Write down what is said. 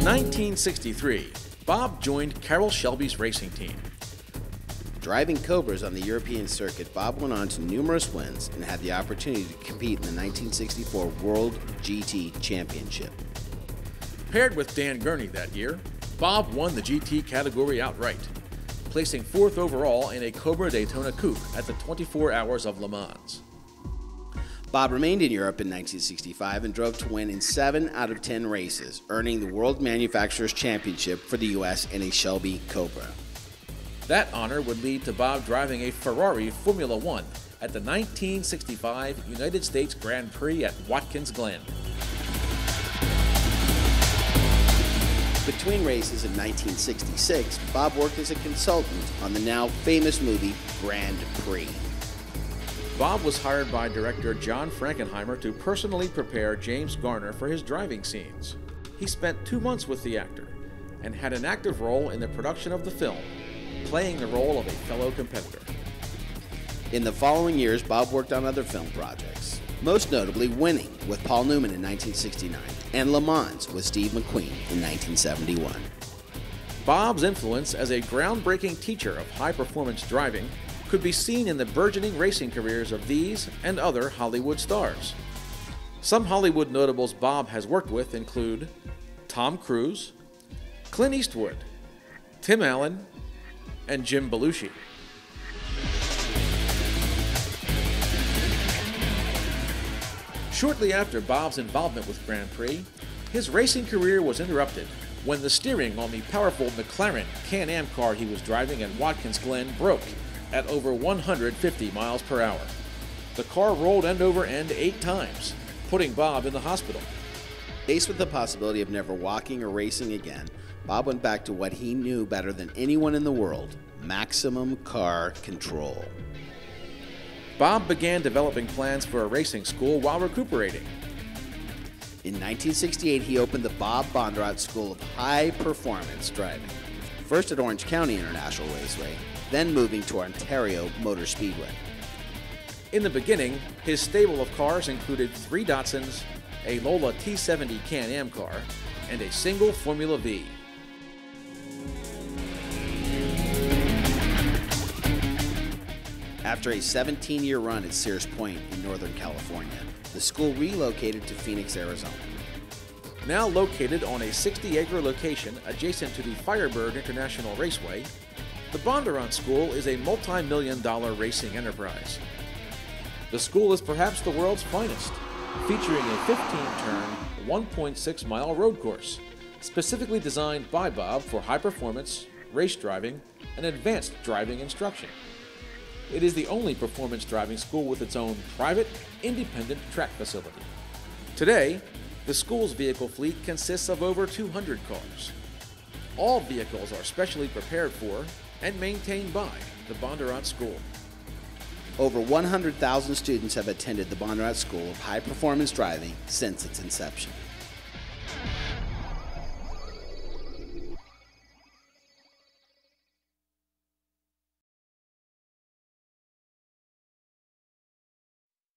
In 1963, Bob joined Carroll Shelby's racing team. Driving Cobras on the European circuit, Bob went on to numerous wins and had the opportunity to compete in the 1964 World GT Championship. Paired with Dan Gurney that year, Bob won the GT category outright, placing 4th overall in a Cobra Daytona Coupe at the 24 Hours of Le Mans. Bob remained in Europe in 1965 and drove to win in 7 out of 10 races, earning the World Manufacturers' Championship for the U.S. in a Shelby Cobra. That honor would lead to Bob driving a Ferrari Formula One at the 1965 United States Grand Prix at Watkins Glen. Between races in 1966, Bob worked as a consultant on the now famous movie Grand Prix. Bob was hired by director John Frankenheimer to personally prepare James Garner for his driving scenes. He spent 2 months with the actor and had an active role in the production of the film, playing the role of a fellow competitor. In the following years, Bob worked on other film projects, most notably Winning with Paul Newman in 1969 and Le Mans with Steve McQueen in 1971. Bob's influence as a groundbreaking teacher of high-performance driving could be seen in the burgeoning racing careers of these and other Hollywood stars. Some Hollywood notables Bob has worked with include Tom Cruise, Clint Eastwood, Tim Allen, and Jim Belushi. Shortly after Bob's involvement with Grand Prix, his racing career was interrupted when the steering on the powerful McLaren Can-Am car he was driving at Watkins Glen broke at over 150 miles per hour. The car rolled end over end 8 times, putting Bob in the hospital. Faced with the possibility of never walking or racing again, Bob went back to what he knew better than anyone in the world: maximum car control. Bob began developing plans for a racing school while recuperating. In 1968, he opened the Bob Bondurant School of High Performance Driving, first at Orange County International Raceway, then moving to Ontario Motor Speedway. In the beginning, his stable of cars included 3 Datsuns, a Lola T70 Can-Am car, and a single Formula V. After a 17-year run at Sears Point in Northern California, the school relocated to Phoenix, Arizona. Now located on a 60-acre location adjacent to the Firebird International Raceway, the Bondurant School is a multi-million-dollar racing enterprise. The school is perhaps the world's finest, featuring a 15-turn, 1.6-mile road course, specifically designed by Bob for high-performance, race driving, and advanced driving instruction. It is the only performance driving school with its own private, independent track facility. Today, the school's vehicle fleet consists of over 200 cars. All vehicles are specially prepared for and maintained by the Bondurant School. Over 100,000 students have attended the Bondurant School of High Performance Driving since its inception.